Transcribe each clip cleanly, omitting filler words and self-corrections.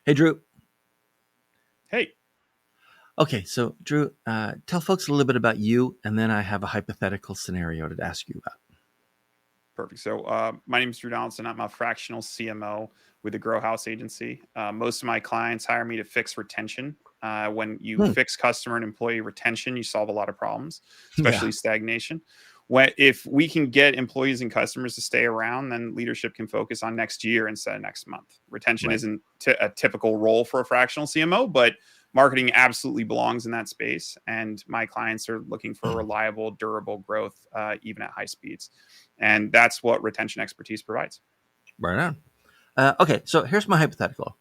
Hey, Drew. Hey, Okay, so Drew, tell folks a little bit about you, and then I have a hypothetical scenario to ask you about. perfect. So, my name is Drew Donaldson. I'm a fractional CMO with the Grow House Agency. Most of my clients hire me to fix retention. When you Hmm. fix customer and employee retention, you solve a lot of problems, Yeah, especially stagnation. If we can get employees and customers to stay around, then leadership can focus on next year instead of next month. Retention right. isn't a typical role for a fractional CMO, but marketing absolutely belongs in that space. And my clients are looking for reliable, durable growth, even at high speeds. And that's what retention expertise provides. Right on. Okay, so here's my hypothetical.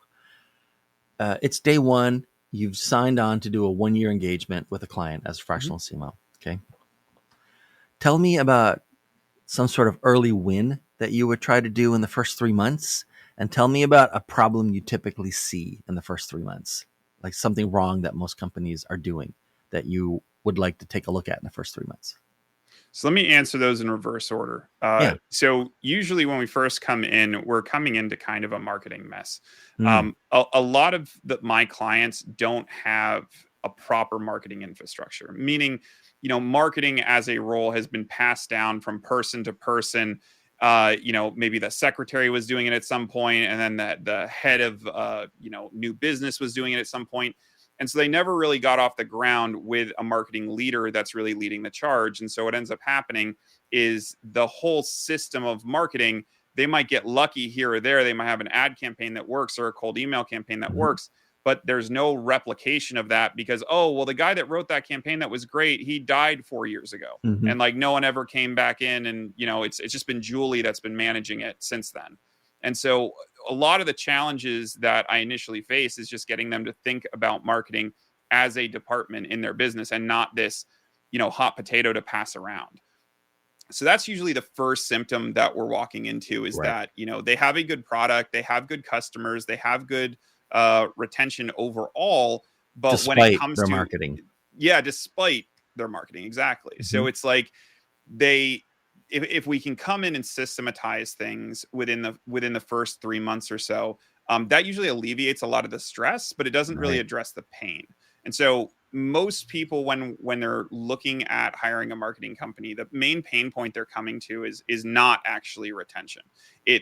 It's day one. You've signed on to do a 1 year engagement with a client as a Mhm. fractional CMO. Okay, tell me about some sort of early win that you would try to do in the first 3 months, and tell me about a problem you typically see in the first 3 months, like something wrong that most companies are doing that you would like to take a look at in the first 3 months. So let me answer those in reverse order. Yeah. So usually when we first come in, we're coming into kind of a marketing mess. Mm. A lot of my clients don't have a proper marketing infrastructure, meaning, marketing as a role has been passed down from person to person. Maybe the secretary was doing it at some point, and then the head of, new business was doing it at some point. And so they never really got off the ground with a marketing leader that's really leading the charge. And so what ends up happening is the whole system of marketing, they might get lucky here or there. They might have an ad campaign that works or a cold email campaign that Mhm. works, but there's no replication of that because, oh, well, the guy that wrote that campaign that was great, he died 4 years ago. Mhm. And like no one ever came back in. And, it's just been Julie that's been managing it since then. And so a lot of the challenges that I initially face is just getting them to think about marketing as a department in their business and not this, hot potato to pass around. So that's usually the first symptom that we're walking into is Right. that, they have a good product, they have good customers, they have good retention overall. But when it Despite comes their to, marketing. yeah, despite their marketing, exactly. So Mhm. it's like they if we can come in and systematize things within the first 3 months or so, that usually alleviates a lot of the stress, but it doesn't really Right. address the pain. And so most people, when they're looking at hiring a marketing company, the main pain point they're coming to is not actually retention.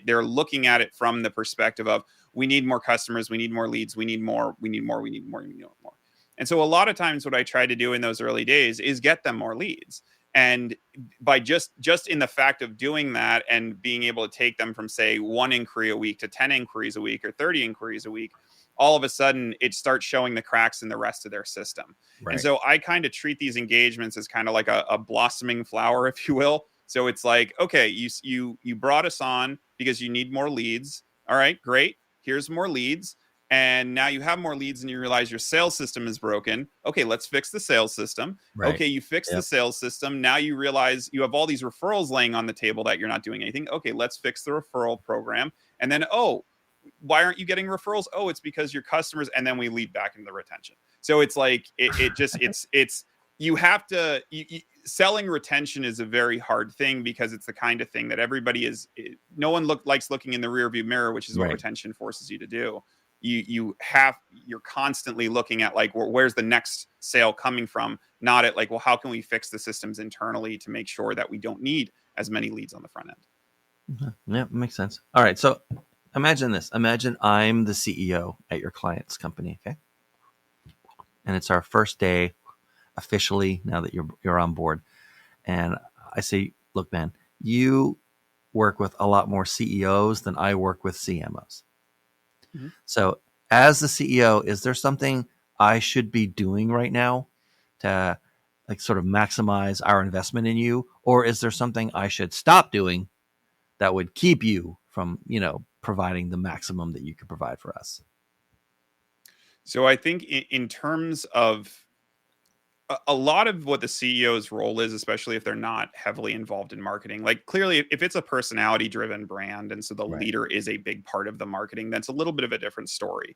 They're looking at it from the perspective of, we need more customers, we need more leads, we need more, we need more, we need more, we need more. And so a lot of times what I try to do in those early days is get them more leads. And by just in the fact of doing that and being able to take them from, say, one inquiry a week to 10 inquiries a week or 30 inquiries a week, all of a sudden it starts showing the cracks in the rest of their system. And Right. so I kind of treat these engagements as kind of like a blossoming flower, if you will. So it's like, okay, you brought us on because you need more leads. All right, great. Here's more leads. And now you have more leads and you realize your sales system is broken. Okay, let's fix the sales system. Right. Okay, you fix the Yep. sales system. Now you realize you have all these referrals laying on the table that you're not doing anything. Okay, let's fix the referral program. And then, oh, why aren't you getting referrals? Oh, it's because your customers. And then we lead back into the retention. So it's like it just it's you have to selling retention is a very hard thing because it's the kind of thing that everybody no one likes looking in the rear view mirror, which is what Right. retention forces you to do. You're constantly looking at, like, where's the next sale coming from, not at, like, well, how can we fix the systems internally to make sure that we don't need as many leads on the front end. Mhm. Yeah, makes sense. All right. So imagine this. Imagine I'm the CEO at your client's company. Okay. And it's our first day officially now that you're on board. And I say, look, man, you work with a lot more CEOs than I work with CMOs. Mhm. So, as the CEO, is there something I should be doing right now to like sort of maximize our investment in you, or is there something I should stop doing that would keep you from, providing the maximum that you could provide for us? So I think in terms of a lot of what the CEO's role is, especially if they're not heavily involved in marketing, like, clearly, if it's a personality driven brand, and so the Right. leader is a big part of the marketing, that's a little bit of a different story.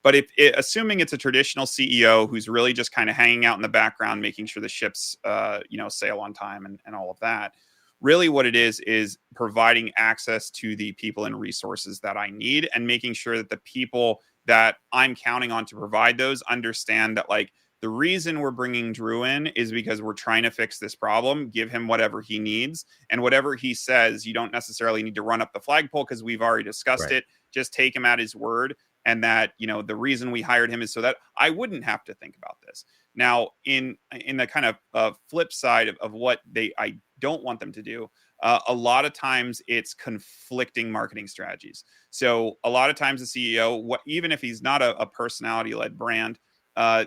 But assuming it's a traditional CEO who's really just kind of hanging out in the background, making sure the ships, sail on time and all of that, really what it is providing access to the people and resources that I need and making sure that the people that I'm counting on to provide those understand that like the reason we're bringing Drew in is because we're trying to fix this problem. Give him whatever he needs, and whatever he says, you don't necessarily need to run up the flagpole because we've already discussed Right. it. Just take him at his word, and that, you know, the reason we hired him is so that I wouldn't have to think about this. Now, in the kind of flip side of what I don't want them to do, a lot of times it's conflicting marketing strategies. So a lot of times the CEO, even if he's not a personality led brand,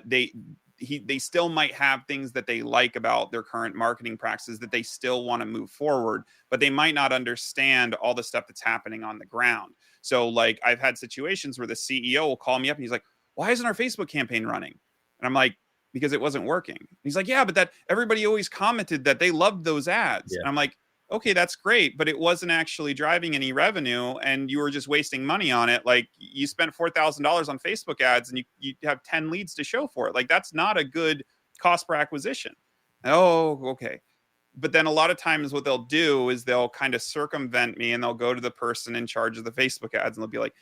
they still might have things that they like about their current marketing practices that they still want to move forward, but they might not understand all the stuff that's happening on the ground. So like I've had situations where the CEO will call me up and he's like, "Why isn't our Facebook campaign running?" And I'm like, "Because it wasn't working." He's like, "Yeah, but that everybody always commented that they loved those ads." Yeah. And I'm like, "Okay, that's great, but it wasn't actually driving any revenue and you were just wasting money on it. Like you spent $4,000 on Facebook ads and you have 10 leads to show for it. Like that's not a good cost per acquisition." Oh, okay. But then a lot of times what they'll do is they'll kind of circumvent me and they'll go to the person in charge of the Facebook ads and they'll be like,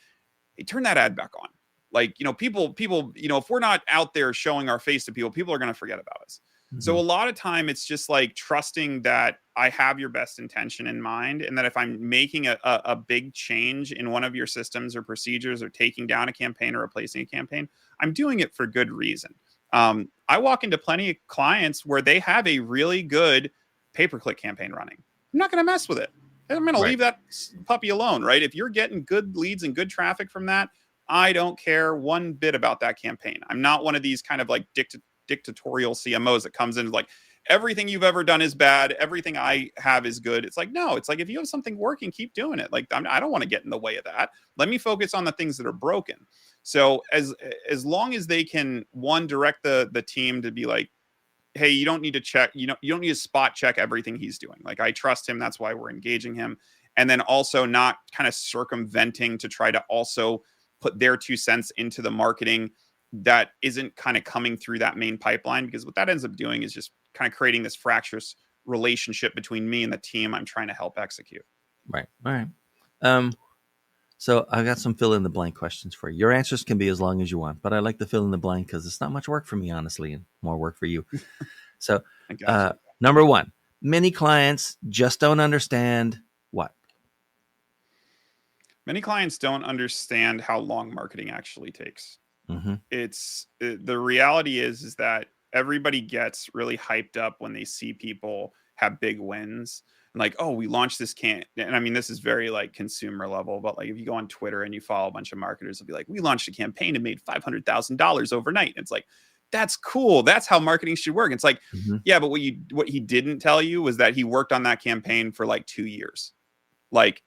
"Hey, turn that ad back on." Like, you know, people, you know, if we're not out there showing our face to people are going to forget about us. So Mm-hmm. a lot of time it's just like trusting that I have your best intention in mind, and that if I'm making a big change in one of your systems or procedures or taking down a campaign or replacing a campaign, I'm doing it for good reason. I walk into plenty of clients where they have a really good pay-per-click campaign running. I'm not going to mess with it. I'm going to Right. leave that puppy alone, right? If you're getting good leads and good traffic from that, I don't care one bit about that campaign. I'm not one of these kind of like dictatorial CMOs that comes in like everything you've ever done is bad, everything I have is good. It's like, no, it's like if you have something working, keep doing it. Like I don't want to get in the way of that. Let me focus on the things that are broken. So as long as they can, one, direct the team to be like, hey, you don't need to check, you don't need to spot check everything he's doing. Like I trust him, that's why we're engaging him. And then also not kind of circumventing to try to also put their 2 cents into the marketing that isn't kind of coming through that main pipeline, because what that ends up doing is just kind of creating this fractious relationship between me and the team I'm trying to help execute. Right. All right. Um, so I've got some fill in the blank questions for you. Your answers can be as long as you want, but I like to fill in the blank because it's not much work for me, honestly, and more work for you. So, I got you. number one, many clients just don't understand what? Many clients don't understand how long marketing actually takes. Mm-hmm. It's the reality is that everybody gets really hyped up when they see people have big wins and like, oh, we launched this and I mean this is very like consumer level, but like if you go on Twitter and you follow a bunch of marketers, they'll be like, we launched a campaign and made $500,000 overnight. And it's like, that's cool, that's how marketing should work. It's like, Mm-hmm. yeah, but what he didn't tell you was that he worked on that campaign for like 2 years. like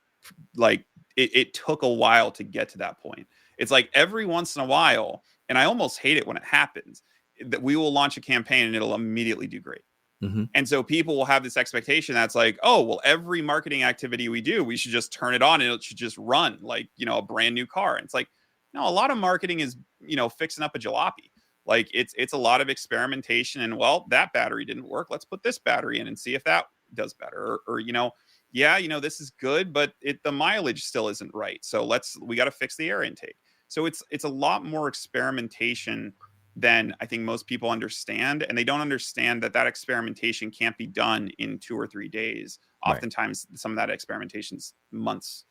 like it took a while to get to that point. It's like every once in a while, and I almost hate it when it happens, that we will launch a campaign and it'll immediately do great. Mm-hmm. And so people will have this expectation that's like, oh, well, every marketing activity we do, we should just turn it on and it should just run like, you know, a brand new car. And it's like, no, a lot of marketing is, you know, fixing up a jalopy. Like it's a lot of experimentation and, well, that battery didn't work. Let's put this battery in and see if that does better. Or you know, yeah, you know, this is good, but the mileage still isn't right. So we got to fix the air intake. So it's a lot more experimentation than I think most people understand. And they don't understand that experimentation can't be done in 2 or 3 days. Right. Oftentimes, some of that experimentation's months.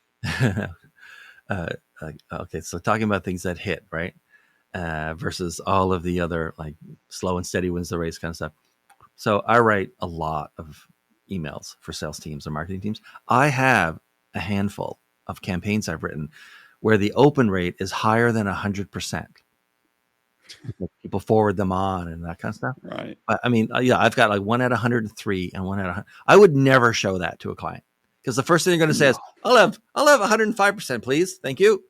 Okay, so talking about things that hit, right? Versus all of the other like slow and steady wins the race kind of stuff. So I write a lot of emails for sales teams and marketing teams. I have a handful of campaigns I've written where the open rate is higher than 100%. People forward them on and that kind of stuff. Right. But I mean, yeah, I've got like 1 at 103 and 1 at 100. I would never show that to a client because the first thing they're going to say is, I'll have 105%, please. Thank you.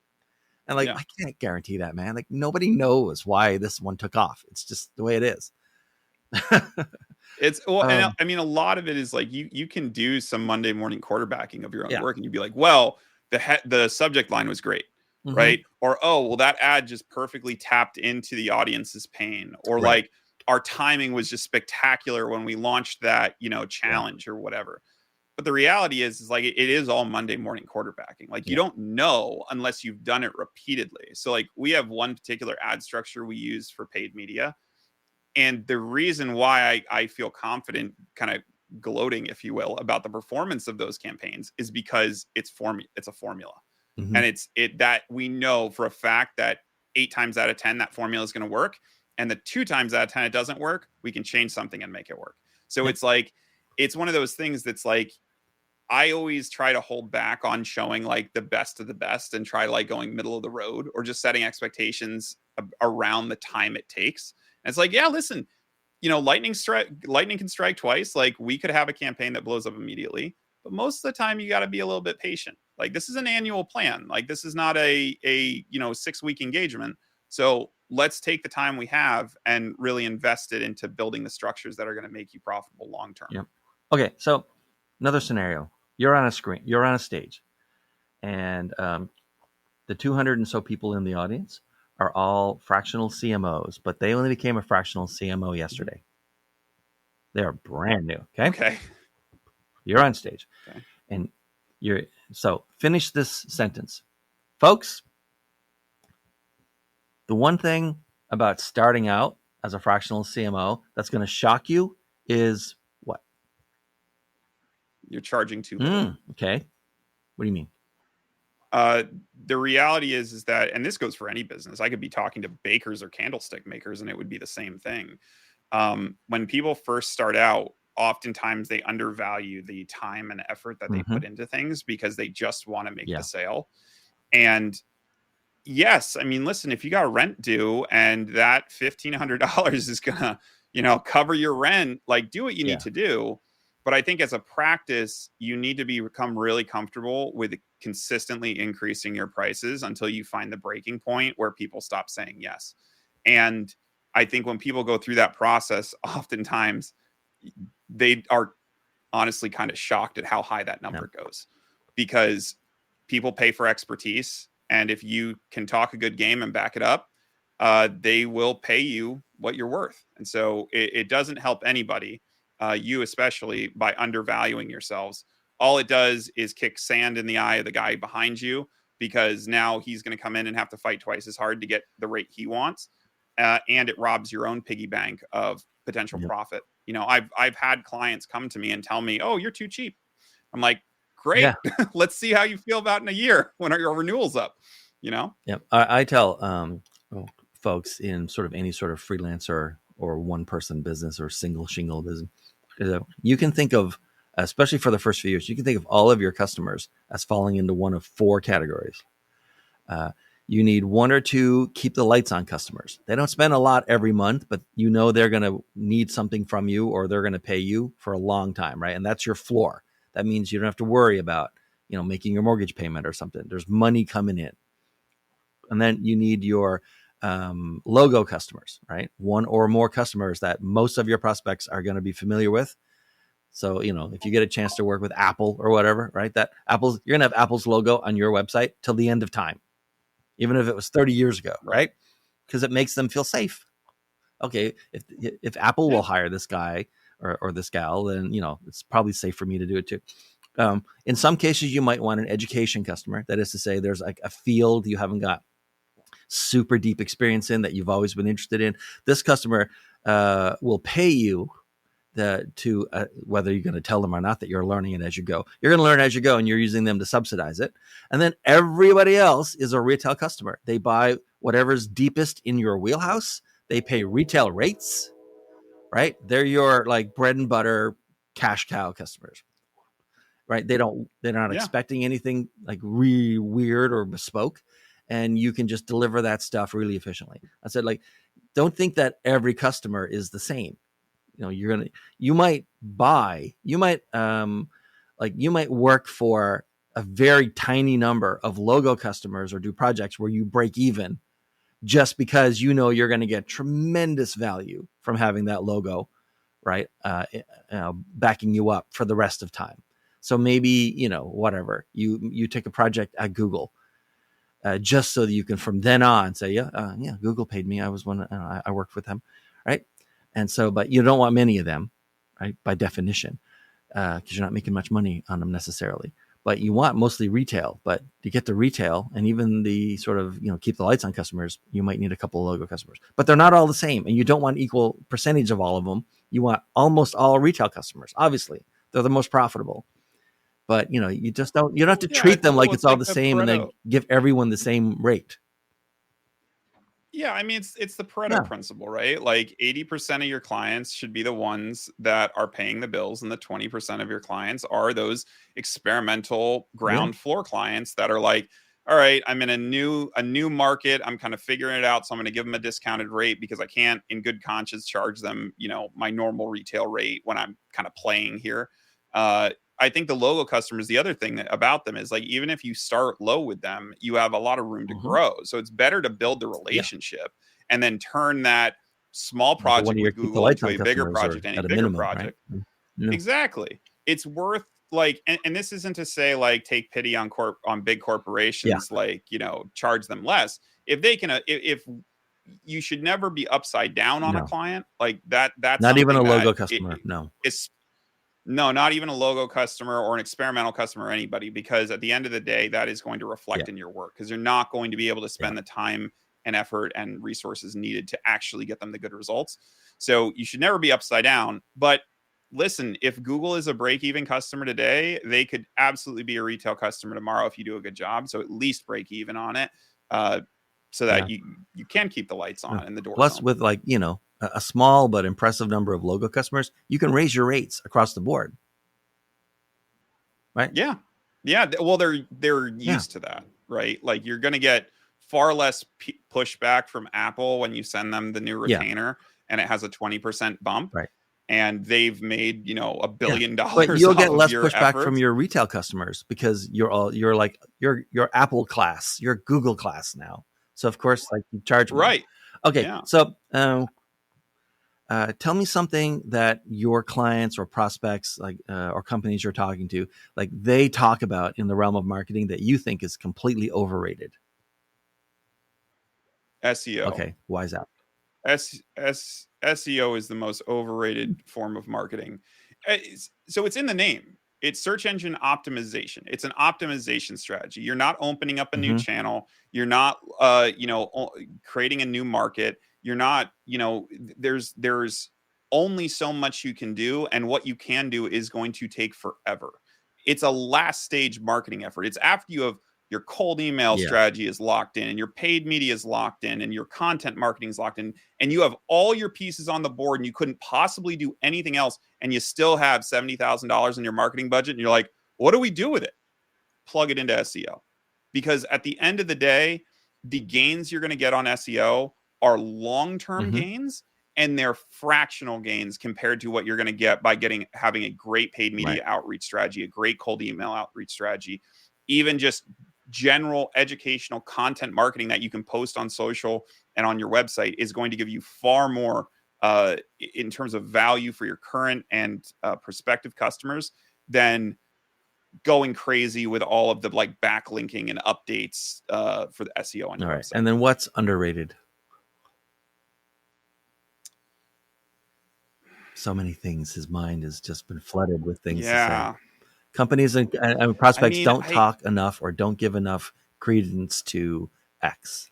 And like, Yeah. I can't guarantee that, man. Like nobody knows why this one took off. It's just the way it is. It's well, and I mean, a lot of it is like you can do some Monday morning quarterbacking of your own Yeah. work, and you'd be like, well, the subject line was great, Mm-hmm. right? Or oh, well, that ad just perfectly tapped into the audience's pain, or Right. like our timing was just spectacular when we launched that, you know, challenge or whatever. But the reality is like it is all Monday morning quarterbacking. Like you Yeah. don't know unless you've done it repeatedly. So like we have one particular ad structure we use for paid media, and the reason why I feel confident, kind of gloating, if you will, about the performance of those campaigns is because it's a formula, Mm-hmm. and it's it that we know for a fact that 8 times out of 10 that formula is going to work, and the 2 times out of 10 it doesn't work, we can change something and make it work. So Yep. it's like it's one of those things that's like I always try to hold back on showing like the best of the best and try like going middle of the road or just setting expectations around the time it takes. And it's like, yeah, listen, lightning can strike twice. Like we could have a campaign that blows up immediately, but most of the time you got to be a little bit patient. Like this is an annual plan. Like this is not a 6-week engagement. So let's take the time we have and really invest it into building the structures that are going to make you profitable long term. Yep. Okay. So another scenario: you're on a screen, you're on a stage, and the 200 and so people in the audience are all fractional CMOs, but they only became a fractional CMO yesterday. They are brand new. Okay. Okay. You're on stage, Okay. and you're so finish this sentence, folks. The one thing about starting out as a fractional CMO that's going to shock you is what? You're charging too little. Okay. What do you mean? Uh, the reality is that, and this goes for any business. I could be talking to bakers or candlestick makers, and it would be the same thing. When people first start out, oftentimes they undervalue the time and effort that they Mm-hmm. put into things because they just want to make Yeah. the sale. And yes, I mean, listen, if you got rent due and that $1,500 is gonna, cover your rent, like do what you Yeah. need to do. But I think as a practice, you need to become really comfortable with consistently increasing your prices until you find the breaking point where people stop saying yes. And I think when people go through that process, oftentimes they are honestly kind of shocked at how high that number goes, because people pay for expertise. And if you can talk a good game and back it up, they will pay you what you're worth. And so it doesn't help anybody, you especially, by undervaluing yourselves. All it does is kick sand in the eye of the guy behind you, because now he's going to come in and have to fight twice as hard to get the rate he wants. And it robs your own piggy bank of potential profit. I've had clients come to me and tell me, "Oh, you're too cheap." I'm like, "Great, Yeah. let's see how you feel about in a year when your renewal's up." Yep. I tell folks in sort of any sort of freelancer or one person business or single shingle business, you can think of, especially for the first few years, you can think of all of your customers as falling into one of 4 categories. You need 1 or 2 keep the lights on customers. They don't spend a lot every month, but they're going to need something from you, or they're going to pay you for a long time, right? And that's your floor. That means you don't have to worry about, making your mortgage payment or something. There's money coming in. And then you need your logo customers, right? 1 or more customers that most of your prospects are going to be familiar with. So, if you get a chance to work with Apple or whatever, right? That you're going to have Apple's logo on your website till the end of time, even if it was 30 years ago, right? Because it makes them feel safe. Okay, if Apple will hire this guy or this gal, then it's probably safe for me to do it too. In some cases, you might want an education customer. That is to say, there's like a field you haven't got super deep experience in that you've always been interested in. This customer will pay you to whether you're going to tell them or not that you're learning it as you go. You're going to learn as you go, and you're using them to subsidize it. And then everybody else is a retail customer. They buy whatever's deepest in your wheelhouse. They pay retail rates, right? They're your like bread and butter cash cow customers, right? They're not expecting anything like really weird or bespoke, and you can just deliver that stuff really efficiently. I said, like, don't think that every customer is the same. You might work for a very tiny number of logo customers or do projects where you break even just because you're going to get tremendous value from having that logo, right? Backing you up for the rest of time. So maybe, whatever, you take a project at Google just so that you can from then on say, yeah, Google paid me. I was one, I worked with them, right? And so, but you don't want many of them, right? By definition. because you're not making much money on them necessarily. But you want mostly retail. But to get the retail and even the sort of keep the lights on customers, you might need a couple of logo customers. But they're not all the same, and you don't want equal percentage of all of them. You want almost all retail customers. Obviously, they're the most profitable. But you just don't. You don't have to Yeah, treat them like it's it's all like the the same and then Pareto. give everyone the same rate. Yeah, I mean it's the Pareto Yeah, principle, right? Like 80% of your clients should be the ones that are paying the bills, and the 20% of your clients are those experimental yeah, ground floor clients that are like, all right, I'm in a new market, I'm kind of figuring it out, so I'm going to give them a discounted rate because I can't in good conscience charge them, my normal retail rate when I'm kind of playing here. I think the logo customers, the other thing about them is like, even if you start low with them, you have a lot of room to hmm grow. So it's better to build the yeah. relationship and then turn that small Into one project of your with keep the Google lights into on a bigger customers, or project and a at a bigger minimum, right? project. Yeah, Exactly. It's worth like, and this isn't to say like take pity on on big yeah. corporations, like, charge them less. If they can, if you should never be upside down on a No, client like that, that's not even a something that logo customer. No. it's no, not even a logo customer or an experimental customer or anybody, because at the end of the day, that is going to Yeah, reflect in your work because you're not going to be able to yeah. spend the time and effort and resources needed to actually get them the good results. So you should never be upside down. But listen, if Google is a break even customer today, they could absolutely be a retail customer tomorrow if you do a good job. So at least break even on it. Uh, so that Yeah. you can keep the lights No. on and the doors Plus, open. with like a small but impressive number of logo customers, you can raise your rates across the board, right? Yeah. Yeah, well they're Yeah, used to that, right? Like you're going to get far less pushback from Apple when you send them the new yeah, retainer and it has a 20% bump right. and they've made, $1 Yeah, billion but dollars you'll off get of less your pushback from efforts. your retail customers because you're Apple class, you're Google class now. So of course, like you charge more. Right. Okay, Yeah. so tell me something that your clients or prospects, like or companies you're talking to, like they talk about in the realm of marketing that you think is completely overrated. SEO. Okay, why is that? SEO is the most overrated form of marketing. So it's in the name. It's search engine optimization. It's an optimization strategy. You're not opening up a new Mm-hmm. channel. You're not, creating a new market. You're not, there's only so much you can do, and what you can do is going to take forever. It's a last stage marketing effort. It's after you have your cold email Yeah, strategy is locked in and your paid media is locked in and your content marketing is locked in and you have all your pieces on the board and you couldn't possibly do anything else and you still have $70,000 in your marketing budget and you're like, what do we do with it? Plug it into SEO. Because at the end of the day, the gains you're going to get on SEO are long-term mm-hmm. gains and they're fractional gains compared to what you're going to get by having a great paid Right. media outreach strategy, a great cold email outreach strategy, even just general educational content marketing that you can post on social and on your website is going to give you far more in terms of value for your current and prospective customers than going crazy with all of the like backlinking and updates for the SEO on All your right, website. and then what's underrated? So many things. His mind has just been flooded with things to say. Yeah, Companies and I prospects mean, don't talk enough or don't give enough credence to X.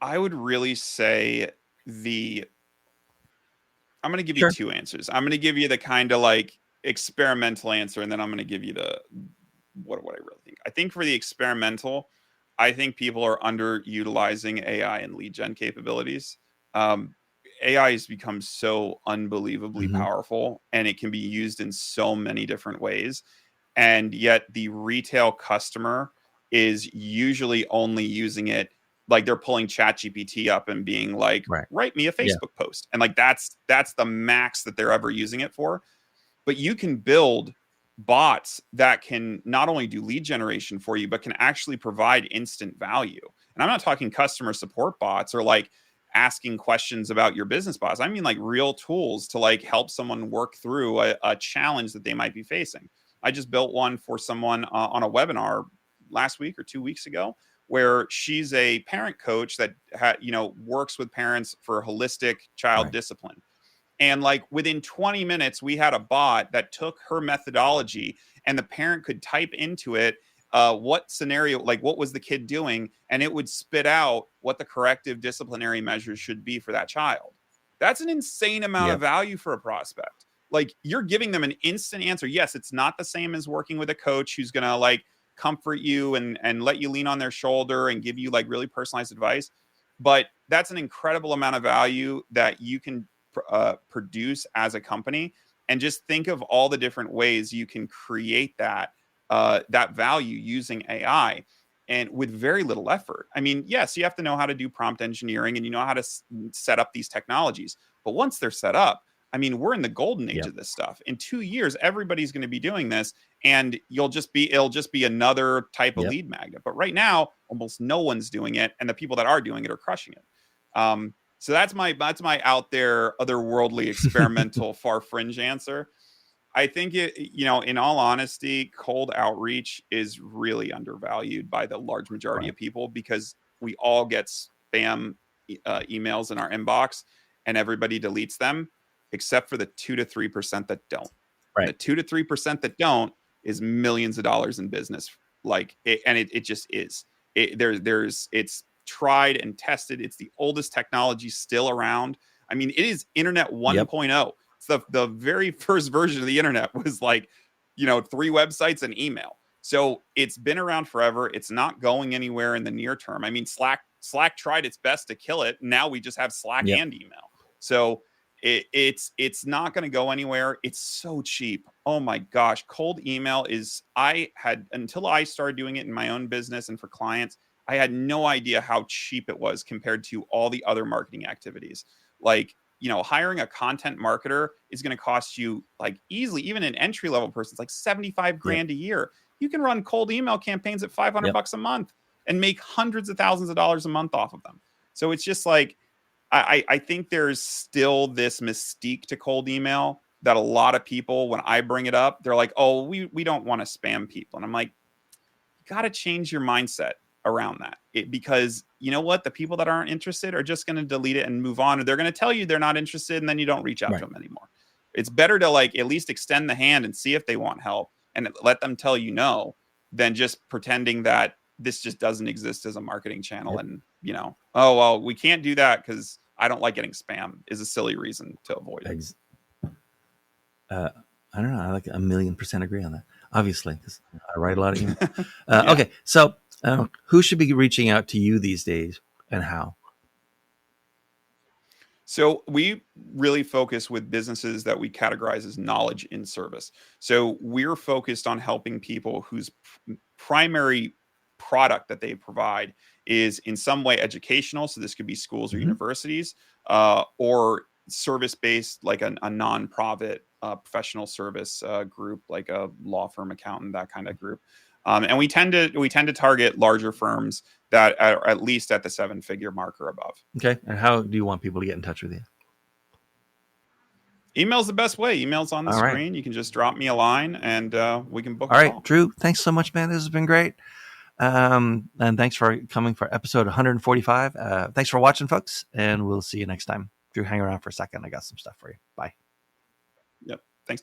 I would really say the I'm going to give you Sure. two answers. I'm going to give you the kind of like experimental answer, and then I'm going to give you the what I really think. I think for the experimental, I think people are underutilizing AI and lead gen capabilities. Um, AI has become so unbelievably Mm-hmm. powerful, and it can be used in so many different ways. And yet, the retail customer is usually only using it like they're pulling ChatGPT up and being like, Right. "Write me a Yeah. Facebook post," and like that's the max that they're ever using it for. But you can build bots that can not only do lead generation for you, but can actually provide instant value. And I'm not talking customer support bots or like asking questions about your business bots. I mean like real tools to like help someone work through a challenge that they might be facing. I just built one for someone on a webinar last week or 2 weeks ago where she's a parent coach that works with parents for holistic child Right. discipline, And like within 20 minutes, we had a bot that took her methodology, and the parent could type into it what scenario, like what was the kid doing, and it would spit out what the corrective disciplinary measures should be for that child. That's an insane amount of Yep. value for a prospect. Like you're giving them an instant answer. Yes, it's not the same as working with a coach who's gonna like comfort you and let you lean on their shoulder and give you like really personalized advice, but that's an incredible amount of value that you can produce as a company. And just think of all the different ways you can create that value using AI and with very little effort. I mean, yes, you have to know how to do prompt engineering and you know how to set up these technologies. But once they're set up, I mean, we're in the golden age Yep. of this stuff. In 2 years, everybody's going to be doing this, and it'll just be another type of Yep. lead magnet. But right now, almost no one's doing it, and the people that are doing it are crushing it. So that's my out there, otherworldly, experimental, far fringe answer. I think in all honesty, cold outreach is really undervalued by the large majority Right. of people because we all get spam emails in our inbox, and everybody deletes them except for the 2 to 3% that don't. And the Right. 2 to 3% that don't is millions of dollars in business. Like it just is. It's tried and tested. It's the oldest technology still around. I mean, it is Internet Yep. 1.0. The very first version of the internet was like, 3 websites and email. So it's been around forever. It's not going anywhere in the near term. I mean, Slack tried its best to kill it. Now we just have Slack Yep. and email. So it's not going to go anywhere. It's so cheap. Oh my gosh, cold email is. I had until I started doing it in my own business and for clients. I had no idea how cheap it was compared to all the other marketing activities. Like, hiring a content marketer is going to cost you like easily, even an entry level person, it's like 75 Yep. grand a year. You can run cold email campaigns at 500 Yep. bucks a month and make hundreds of thousands of dollars a month off of them. So it's just like, I think there's still this mystique to cold email that a lot of people, when I bring it up, they're like, oh, we don't want to spam people. And I'm like, you got to change your mindset around that because you know what, the people that aren't interested are just going to delete it and move on, or they're going to tell you they're not interested and then you don't reach out to Right. them anymore. It's better to like at least extend the hand and see if they want help and let them tell you no than just pretending that this just doesn't exist as a marketing channel. Yep. And oh well, we can't do that because I don't like getting spam is a silly reason to avoid it. Uh, I don't know. I like 1,000,000% agree on that. Obviously, because I write a lot of emails. Yeah. Okay, so who should be reaching out to you these days, and how? So we really focus with businesses that we categorize as knowledge in service. So we're focused on helping people whose primary product that they provide is in some way educational. So this could be schools or Mm-hmm. universities, or service based, like a nonprofit professional service group, like a law firm, accountant, that kind of group. And we tend to target larger firms that are at least at the 7-figure mark or above. Okay, and how do you want people to get in touch with you? Email's the best way. Email's on the All right. screen. You can just drop me a line and we can book All a right, call. Drew, thanks so much, man. This has been great. And thanks for coming for episode 145. Thanks for watching, folks, and we'll see you next time. Drew, hang around for a second. I got some stuff for you. Bye. Yep.